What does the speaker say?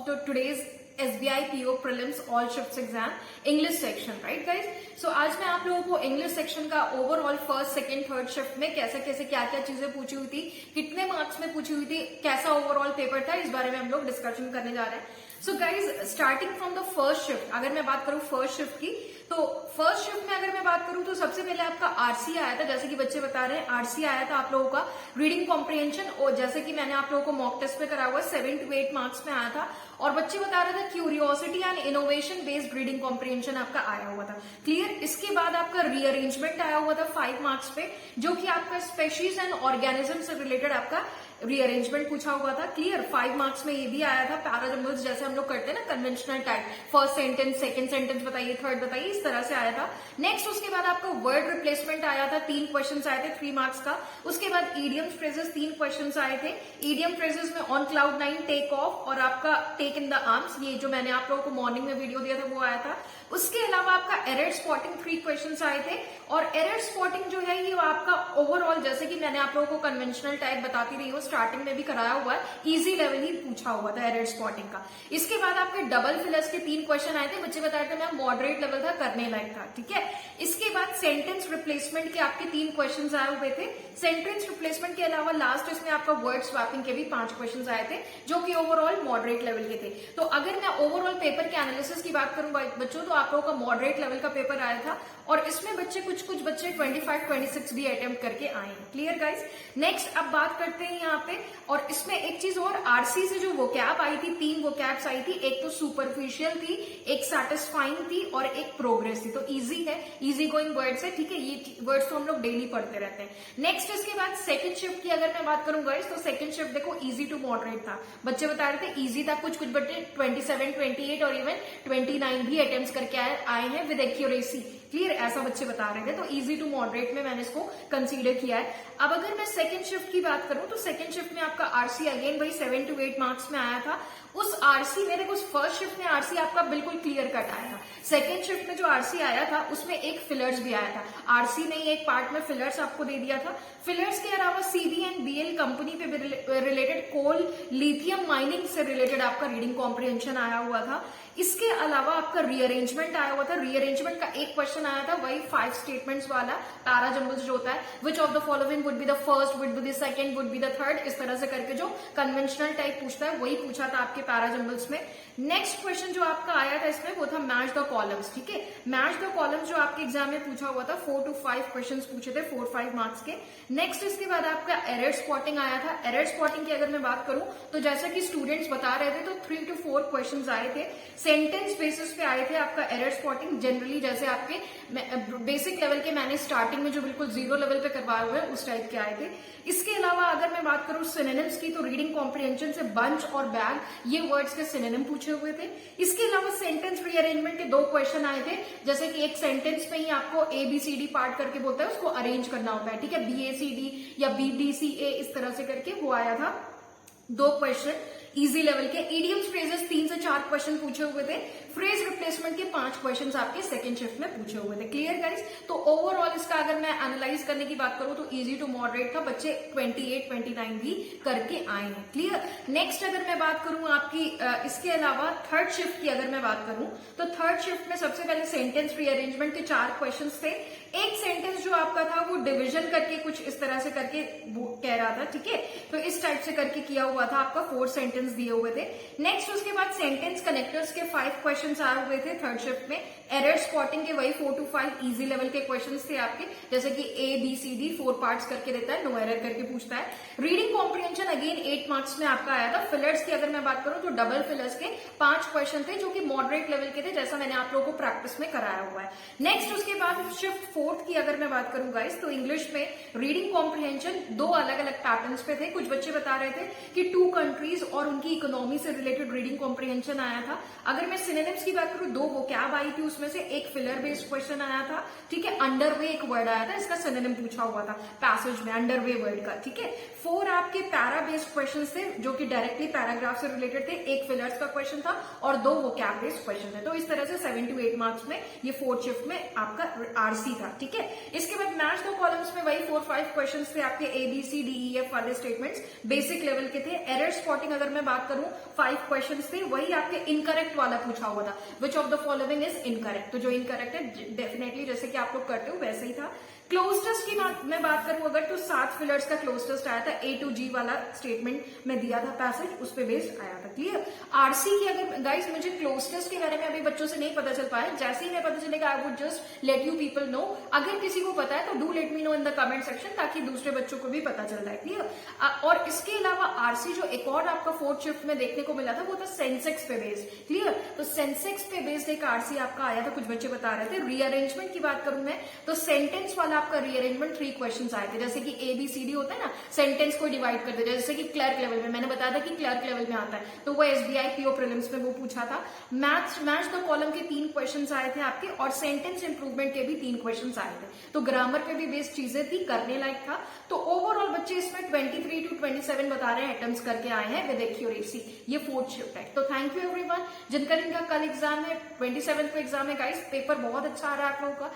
to today's SBI PO Prelims All Shifts Exam English section, right guys? So आज मैं आप लोगों को इंग्लिश सेक्शन का overall first second third shift में कैसे कैसे क्या क्या चीजें पूछी हुई थी, कितने मार्क्स में पूछी हुई थी, कैसा ओवरऑल पेपर था, इस बारे में हम लोग डिस्कशन करने जा रहे हैं। So guys starting from the first shift, अगर मैं बात करूं फर्स्ट शिफ्ट की, तो फर्स्ट शिफ्ट में अगर मैं बात करूं तो सबसे पहले आपका आरसी आया था, जैसे कि बच्चे बता रहे हैं आरसी आया था आप लोगों का रीडिंग कॉम्प्रिहेंशन, और जैसे कि मैंने आप लोगों को मॉक टेस्ट पे करा हुआ 7 to 8 मार्क्स में आया था। और बच्चे बता रहे थे curiosity and innovation based reading comprehension आपका आया हुआ था। क्लियर। इसके बाद आपका रीअरेंजमेंट आया हुआ था 5 मार्क्स पे, जो कि आपका स्पेशीज एंड ऑर्गेनिज्म से रिलेटेड आपका रीअरेंजमेंट पूछा हुआ था। क्लियर। 5 मार्क्स में ये भी आया था। पैराजम्बल्स जैसे हम लोग करते हैं ना conventional type, first sentence second sentence बताइए, थर्ड बताइए, इस तरह से आया था। नेक्स्ट उसके बाद आपका वर्ड रिप्लेसमेंट आया था, 3 क्वेश्चन आए थे 3 मार्क्स का। उसके बाद ईडियम फ्रेजेस 3 क्वेश्चन आए थे। ईडियम फ्रेजेस में ऑन क्लाउड 9, टेक ऑफ और आपका टेक इन द आर्म्स, ये जो मैंने आप लोगों को मॉर्निंग में वीडियो दिया था वो आया था। उसके अलावा आपका एरर स्पॉटिंग 3 क्वेश्चन आए थे। और एरर स्पॉटिंग जो है ये आपका ओवरऑल, जैसे कि मैंने आप लोगों को कन्वेंशनल टाइप बताती रही हूँ, स्टार्टिंग में भी कराया हुआ है, इजी लेवल ही पूछा हुआ था एरर स्पॉटिंग का। इसके बाद आपके डबल फिलर्स के 3 क्वेश्चन आए थे। बच्चे बता रहे थे मैम मॉडरेट लेवल था, करने लायक था, ठीक है। इसके बाद सेंटेंस रिप्लेसमेंट के आपके 3 क्वेश्चन आए हुए थे। सेंटेंस रिप्लेसमेंट के अलावा लास्ट इसमें आपका वर्ड स्वैपिंग के भी 5 क्वेश्चन आए थे, जो कि ओवरऑल मॉडरेट लेवल के थे। तो अगर मैं ओवरऑल पेपर के एनालिसिस की बात करूं बच्चों, तो आप लोगों का मॉडरेट लेवल का पेपर आया था, और इसमें बच्चे कुछ बच्चे 25-26 भी अटेम्प्ट करके आए हैं। Clear guys. नेक्स्ट अब बात करते हैं यहाँ पे, और इसमें एक चीज और, आरसी से जो वोकैब आई थी, 3 वोकैब्स आई थी, एक तो सुपरफिशियल थी, एक सैटिस्फाइंग थी और एक प्रोग्रेस थी। तो इजी है, इजी गोइंग वर्ड्स है, ठीक है। ये वर्ड्स तो हम लोग डेली पढ़ते रहते हैं। नेक्स्ट इसके बाद सेकंड शिफ्ट की अगर मैं बात करूं गाइस, तो सेकंड शिफ्ट देखो इजी टू मॉडरेट था। बच्चे बता रहे थे इजी था, कुछ बच्चे 27, 28 और इवन 29 भी अटेम्प्ट करके आए हैं विद एक्यूरेसी। क्लियर। ऐसा बच्चे बता रहे थे, तो इजी टू मॉडरेट में मैंने इसको कंसीडर किया है। अब अगर मैं सेकंड शिफ्ट की बात करूं, तो सेकंड शिफ्ट में आपका आरसी अगेन वही 7 to 8 मार्क्स में आया था। उस आरसी में देखो, फर्स्ट शिफ्ट में आरसी आपका बिल्कुल क्लियर कट आया था। सेकंड शिफ्ट में जो आरसी आया था उसमें एक फिलर्स भी आया था। आरसी ने एक पार्ट में फिलर्स आपको दे दिया था। फिलर्स के अलावा सीबी एंड बीएल कंपनी पे रिलेटेड कोल लिथियम माइनिंग से रिलेटेड आपका रीडिंग कॉम्प्रिहेंशन आया हुआ था। इसके अलावा आपका रीअरेंजमेंट आया हुआ था। रीअरेंजमेंट का एक क्वेश्चन आया था, वही 5 स्टेटमेंट्स वाला पैराजम्बल्स जो होता है, which of the following would be the first, would be the second, would be the third, इस तरह से करके जो कन्वेंशनल टाइप पूछता है वही पूछा था आपके पैराजम्बल्स में। नेक्स्ट क्वेश्चन जो आपका आया था इसमें वो था मैच द कॉलम्स, ठीक है। मैच द कॉलम्स जो आपके एग्जाम में पूछा हुआ था, 4 to 5 क्वेश्चन पूछे थे, 4-5 मार्क्स के। नेक्स्ट इसके बाद आपका एरर स्पॉटिंग आया था। एरर स्पॉटिंग की अगर मैं बात करूं, तो जैसा कि स्टूडेंट्स बता रहे थे, तो 3 to 4 क्वेश्चन आए थे। सेंटेंस बेसिस पे आए थे आपका एरर स्पॉटिंग, जनरली जैसे आपके बेसिक लेवल के मैंने स्टार्टिंग में जो बिल्कुल 0 लेवल पे करवाए हुए हैं उस टाइप के आए थे। इसके अलावा अगर मैं बात करूं सिनोनिम्स की, तो रीडिंग कॉम्प्रिहेंशन से बंच और बैग, ये वर्ड्स के सिनोनिम पूछे हुए थे। इसके अलावा सेंटेंस रीअरेंजमेंट के 2 क्वेश्चन आए थे, जैसे कि एक सेंटेंस में ही आपको ABCD पार्ट करके बोलता है, उसको अरेंज करना होता है, ठीक है। BACD या BDCA इस तरह से करके वो आया था 2 क्वेश्चन इजी लेवल के। इडियम्स फ्रेजेस 3 से 4 क्वेश्चन पूछे हुए थे। फ्रेज रिप्लेसमेंट के 5 क्वेश्चन आपके सेकंड शिफ्ट में पूछे हुए थे। Clear guys. तो ओवरऑल इसका अगर मैं एनालाइज करने की बात करूं, तो इजी टू मॉडरेट था, बच्चे 28-29 भी करके आए हैं। क्लियर। नेक्स्ट अगर मैं बात करूं आपकी इसके अलावा थर्ड शिफ्ट की अगर मैं बात करूं, तो थर्ड शिफ्ट में सबसे पहले सेंटेंस रीअरेंजमेंट के 4 क्वेश्चन थे। एक सेंटेंस जो आपका था वो डिविजन करके कुछ इस तरह से करके वो कह रहा था, ठीक है। तो इस टाइप से करके किया हुआ था, आपका 4 सेंटेंस दिए हुए थे। नेक्स्ट उसके बाद सेंटेंस कनेक्टर्स के 5 क्वेश्चन आए हुए थे थर्ड शिफ्ट में। एरर स्पॉटिंग के वही 4 to 5 इजी लेवल के क्वेश्चंस थे आपके, जैसे कि ABCD 4 पार्ट्स करके देता है, नो एरर करके पूछता है। रीडिंग कॉम्प्रिहेंशन अगेन 8 मार्क्स में आपका आया था। फिलर्स की अगर मैं बात करूं, तो डबल फिलर्स के 5 क्वेश्चन थे, जो कि मॉडरेट लेवल के थे, जैसा मैंने आप लोगों को प्रैक्टिस में कराया हुआ है। नेक्स्ट उसके बाद शिफ्ट 4 की अगर मैं बात करूं गाइस, तो इंग्लिश में रीडिंग कॉम्प्रिहेंशन 2 अलग अलग पैटर्न्स पे थे। कुछ बच्चे बता रहे थे कि 2 कंट्रीज और उनकी इकोनॉमी से रिलेटेड रीडिंग कॉम्प्रिहेंशन आया था। अगर मैं सिनोनिम्स की बात करूं, 2 वोकैब आई थी, उसमें से एक फिलर बेस्ड क्वेश्चन आया था, ठीक है। अंडरवे एक वर्ड आया था, इसका सिनोनिम पूछा हुआ था पैसेज में, अंडरवे वर्ड का, ठीक है। 4 आपके पैरा बेस्ड क्वेश्चन थे, जो कि डायरेक्टली पैराग्राफ से रिलेटेड थे। एक फिलर्स का क्वेश्चन था और 2 वोकैब बेस्ड क्वेश्चन थे। तो इस तरह से 7 to 8 मार्क्स में ये 4th शिफ्ट में आपका आरसी था, ठीक है। इसके बाद मैच द कॉलम्स में वही 4-5 क्वेश्चन थे आपके ABCDEF वाले स्टेटमेंट्स, बेसिक लेवल के थे। एरर स्पॉटिंग अगर मैं बात करूं 5 क्वेश्चन थे, वही आपके इनकरेक्ट वाला पूछा हुआ था, which of the following is incorrect. तो जो इनकरेक्ट है डेफिनेटली जैसे कि आप लोग करते हो वैसे ही था। क्लोज टेस्ट की मैं बात करूं अगर, तो 7 फिलर्स का क्लोज टेस्ट आया था, A to G वाला स्टेटमेंट में दिया था पैसेज, उस पे बेस्ड आया था। क्लियर। आरसी की अगर गाइस मुझे क्लोज टेस्ट के बारे में अभी बच्चों से नहीं पता चल पाया, जैसे ही मैं पता चलेगा I would just let you people know. अगर किसी को पता है तो do let me know in the comment section, ताकि दूसरे बच्चों को भी पता चल रहा है। क्लियर। और इसके अलावा आरसी जो एक और आपका 4th शिफ्ट में देखने को मिला था वो था सेंसेक्स पे बेस्ड। क्लियर। तो सेंसेक्स पे बेस्ड एक आरसी आपका आया था, कुछ बच्चे बता रहे थे। रीअरेंजमेंट की बात करूं मैं तो सेंटेंस वाला आपका रीअरेंजमेंट 3 क्वेश्चंस आए थे, जैसे कि ABCD होता है ना, सेंटेंस को डिवाइड कर देते, जैसे कि क्लर्क लेवल में मैंने बताया था कि क्लर्क लेवल में आता है, तो वो SBI PO प्रीलिम्स में वो पूछा था। मैच द कॉलम के 3 क्वेश्चंस आए थे आपके, और सेंटेंस इंप्रूवमेंट के भी 3 क्वेश्चंस आए थे। तो ग्रामर पे भी बेस्ड चीजें थी, करने लायक था। तो ओवरऑल बच्चे इसमें 23 to 27 बता रहे हैं अटेम्प्ट्स करके आए हैं विद एक्यूरेसी। ये 4th शिफ्ट है। तो थैंक यू एवरीवन। जिनका कल एग्जाम है 27 को एग्जाम है गाइस, पेपर बहुत अच्छा आ रहा है आप लोगों का।